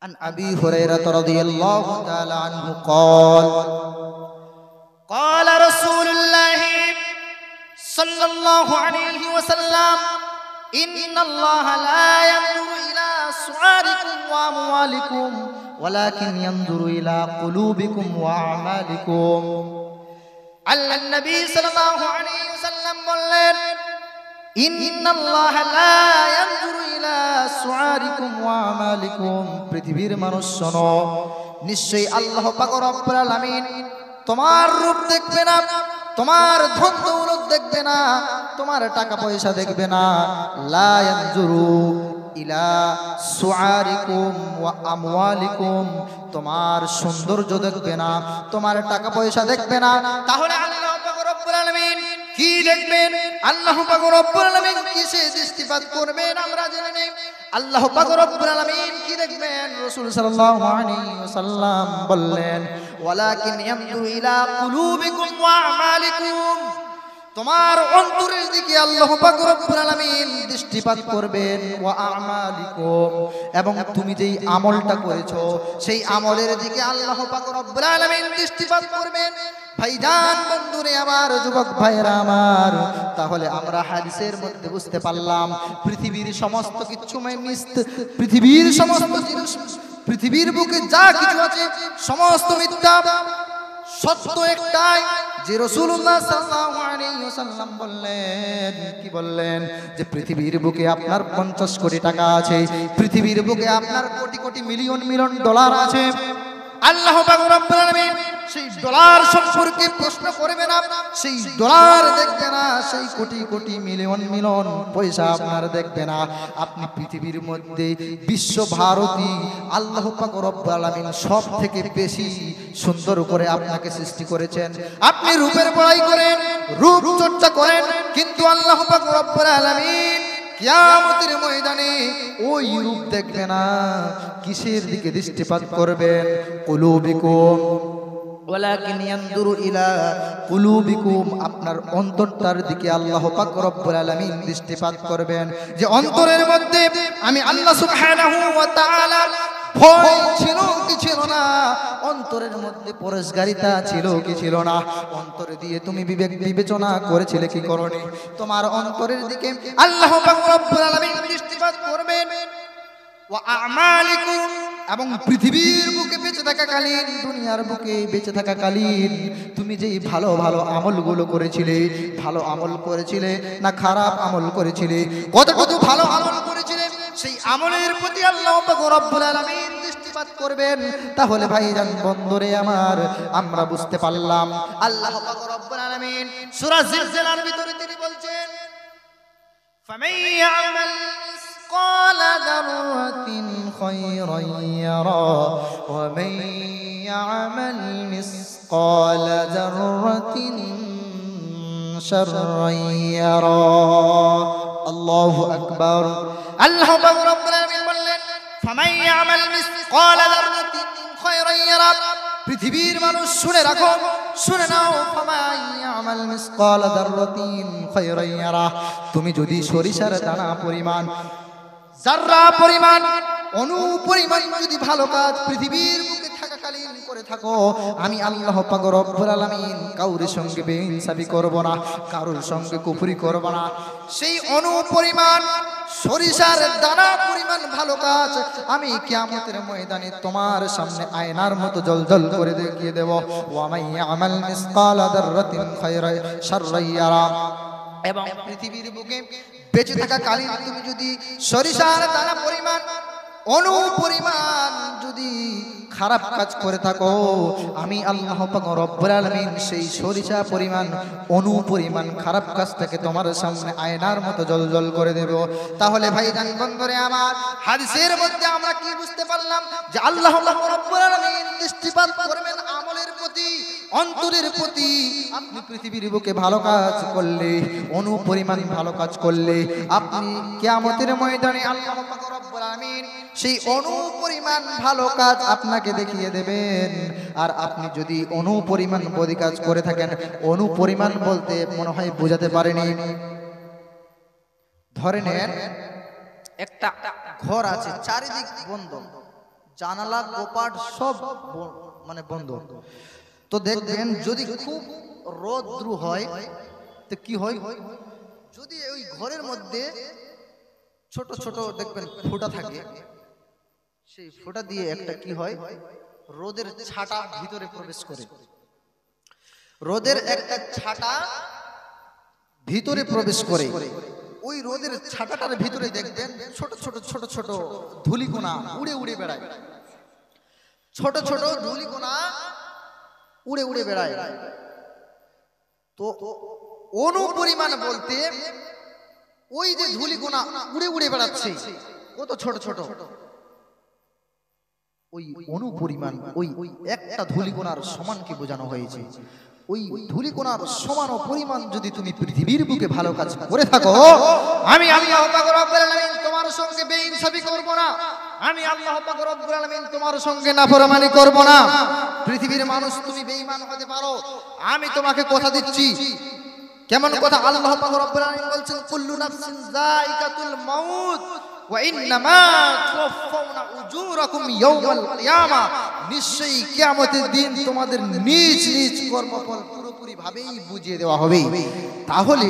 عن أبي هريرة رضي الله تعالى عنه قال قال رسول الله صلى الله عليه وسلم إن الله لا ينظر إلى صوركم وأموالكم ولكن ينظر إلى قلوبكم وأعمالكم আল্লাহ নবী সাল্লাল্লাহু আলাইহি ওয়াসাল্লাম বললেন ইন্নাল্লাহা লা ইয়ানজুরু ইলা সুআরিকুম ওয়া আমালিকুম পৃথিবীর মানুষ শোনো নিশ্চয়ই আল্লাহ পাক রব্বুল আলামিন তোমার রূপ দেখবে না, তোমার ধন দৌলত দেখবে না, তোমার টাকা পয়সা দেখবে না। লা ইয়ানজুরু ইলা সুআরিকুম ওয়া আমওয়ালিকুম তোমার সৌন্দর্য দেখবে না, তোমার টাকা পয়সা দেখবে না। তাহলে আল্লাহ পাক রব্বুল আলামিন কি দেখবেন? আল্লাহ পাক রব্বুল আলামিন কিসে দৃষ্টিপাত করবেন আমরা জেনে নেই। আল্লাহ পাক রব্বুল আলামিন কি দেখবেন? রাসূল সাল্লাল্লাহু আলাইহি ওয়াসাল্লাম বললেন ওয়ালাকিন ইয়ানজুরু ইলা কুলুবিকুম ওয়া আমালিকুম তোমার অন্তরের দিকে আল্লাহ পাক রব্বুল আলামিন দৃষ্টিপাত করবেন ওয়া আমালিকুম এবং তুমি যেই আমলটা করেছো সেই আমলের দিকে আল্লাহ পাক রব্বুল আলামিন দৃষ্টিপাত করবেন। ভাইজান বন্ধুরে আমার, যুবক ভাইরা আমার, তাহলে আমরা হাদিসের মধ্যে বুঝতে পারলাম পৃথিবীর সমস্ত কিছু পৃথিবীর সমস্ত জিনিস, পৃথিবীর বুকে যা কিছু আছে সমস্ত মিথ্যা, সত্য একটাই যে রাসূলুল্লাহ সাল্লাল্লাহু আলাইহি ওয়াসাল্লাম বললেন, কি বললেন? যে পৃথিবীর বুকে আপনার 50 কোটি টাকা আছে, পৃথিবীর বুকে আপনার crore crore million million dollar আছে। আল্লাহ পাক রব্বুল আলামিন সেই ডলার সম্পর্কে প্রশ্ন করবে না, সেই ডলার দেখবে না, সেই কোটি কোটি মিলিয়ন মিলিয়ন পয়সা আপনার দেখবে না। আপনি পৃথিবীর মধ্যে বিশ্ব ভারতী আল্লাহ পাক রব্বুল আলামিন সব থেকে বেশি সুন্দর করে আপনাকে সৃষ্টি করেছেন। আপনি রূপের বড়াই করেন, রূপ চর্চা করেন, কিন্তু আল্লাহ পাক রব্বুল আলামিন কিয়ামতের ময়দানে ওই রূপ দেখবে না। কিসের দিকে দৃষ্টিপাত করবেন? কুলুবিকুম ওয়ালাকিন ইয়ানজুরু ইলা কুলুবিকুম আপনার অন্তরটার দিকে আল্লাহ পাক রব্বুল আলামিন দৃষ্টিপাত করবেন। যে অন্তরের মধ্যে আমি আল্লাহ সুবহানাহু ওয়া তাআলা ভয় ছিল কি ছিল না, অন্তরের মধ্যে পরহেজগারিতা ছিল কি ছিল না, অন্তরে দিয়ে তুমি বিবেক বিবেচনা করেছিলে কি করনি, তোমার অন্তরের দিকে আল্লাহ পাক রব্বুল আলামিন দৃষ্টিপাত করবেন। ওয়া আমালিকুম এবং পৃথিবীর বুকে বেঁচে থাকাকালীন, দুনিয়ার বুকে বেঁচে থাকাকালীন তুমি যেই ভালো ভালো আমলগুলো করেছিলে, ভালো আমল করেছিলে না খারাপ আমল করেছিলে, কতটুকু ভালো আমল করেছিলে, সেই আমলের প্রতি আল্লাহ পাক রব্বুল আলামিন দৃষ্টিপাত করবেন। তাহলে ভাইজান বন্ধুরে আমার, আমরা বুঝতে পারলাম আল্লাহ পাক রব্বুল আলামিন সূরা জিলজিলার ভিতরে তিনি বলছেন ফামান ইয়ামাল মিসকালা যাররাতিন খায়রান ইয়ারা ওয়া মান ইয়ামাল মিসকালা যাররাতিন শাররান ইয়ারা। আল্লাহু আকবার। আল্লাহ পাক রব্বুল আলামিন বললেন ফামান ইয়ামাল মিসকালা যাররাতিন খায়রান ইয়ারা। পৃথিবীর মানুষ শুনে রাখো, শুনে নাও, ফামান ইয়ামাল মিসকালা যাররাতিন খায়রান ইয়ারা। তুমি যদি সরিষার দানা পরিমাণ, যাররা পরিমাণ, অণু পরিমাণ যদি ভালো কাজ পৃথিবীর বুকে থাকাকালীন করে থাকো, আমি আল্লাহ পাক রব্বুল আলামিন কারোর সঙ্গে বেইনসাফি করব না, কারোর সঙ্গে কুফরি করব না। সেই অণু পরিমাণ, সরিষার দানা পরিমাণ ভালো কাজ আমি কিয়ামতের ময়দানে তোমার সামনে আয়নার মতো জ্বলজ্বল করে দেখিয়ে দেব। ওয়া মান ইয়ামাল মিসকালা যাররাতিন খায়রান শাররান ইয়ারা। এবং পৃথিবীর বুকে বেঁচে থাকাকালীন তুমি যদি সরিষার দানা পরিমাণ, অণু পরিমাণ যদি খারাপ কাজ করে থাকো, আমি আল্লাহ পাক রব্বুল আলামিন সেই সরিষা পরিমাণ, অণু পরিমাণ খারাপ কাজটাকে তোমার সামনে আয়নার মতো জ্বলজ্বল করে দেব। তাহলে ভাইজান বন্ধুরে আমার, হাদিসের মধ্যে আমরা কি বুঝতে পারলাম? যে আল্লাহ পাক রব্বুল আলামিন দৃষ্টিপাত করবেন আমলের প্রতি, অন্তরের প্রতি। আপনি পৃথিবীর বুকে ভালো কাজ করলে, অণু পরিমাণ ভালো কাজ করলে, আপনি কিয়ামতের ময়দানে আল্লাহ পাক রব্বুল আলামিন সেই অণু পরিমাণ ভালো কাজ আপনাকে দেখিয়ে দেবেন। আর আপনি যদি অণু পরিমাণ বদি কাজ করে থাকেন, অণু পরিমাণ বলতে মনে হয় বোঝাতে পারেনি। ধরে নেন একটা ঘর আছে, চারিদিক বন্ধ, জানালা কপাট সব মানে বন্ধ। তো দেখবেন যদি খুব রৌদ্র হয় তো কি হয়, যদি ওই ঘরের মধ্যে ছোট ছোট দেখবেন ফোঁটা থাকে, সেই ফোঁটা দিয়ে একটা কি হয়, রোদের ছাটা ভিতরে প্রবেশ করে। রোদের একটা ছাটা ভিতরে প্রবেশ করে। ওই রোদের ছাটাটার ভিতরে দেখবেন ছোট ছোট ছোট ছোট ধূলিকণা উড়ে উড়ে বেড়ায়। ছোট ছোট ধূলিকণা উড়ে উড়ে বেড়ায়। তো অনুপরিমাণ বলতে ওই যে ধূলিকণা উড়ে উড়ে বেড়াচ্ছে কত ছোট ছোট, ওই অনুপরিমাণ ওই একটা ধূলিকণার সমান কি বোঝানো হয়েছে। ওই ধূলিকণার সমান ও পরিমাণ যদি তুমি পৃথিবীর বুকে ভালো কাজ করে থাকো, আমি আল্লাহ পাক রব্বুল আলামিন তোমার সঙ্গে বেইনসাফি করব না, আমি আল্লাহ পাক রব্বুল আলামিন তোমার সঙ্গে নাফরমানি করব না। পৃথিবীর মানুষ তুমি বেঈমান হতে পারো, আমি তোমাকে কথা দিচ্ছি। কেমন কথা? আল্লাহ পাক রব্বুল আলামিন বলছেন কুল্লু নাফসিন যায়িকাতুল মাউত ওয়া ইন্নামা তুওয়াফাউনা উজুরাকুম ইয়াওমাল কিয়ামা, নিশ্চয়ই কিয়ামতের দিন তোমাদের নিজ নিজ কর্মফল পুরোপুরি ভাবেই বুঝিয়ে দেওয়া হবে। তাহলে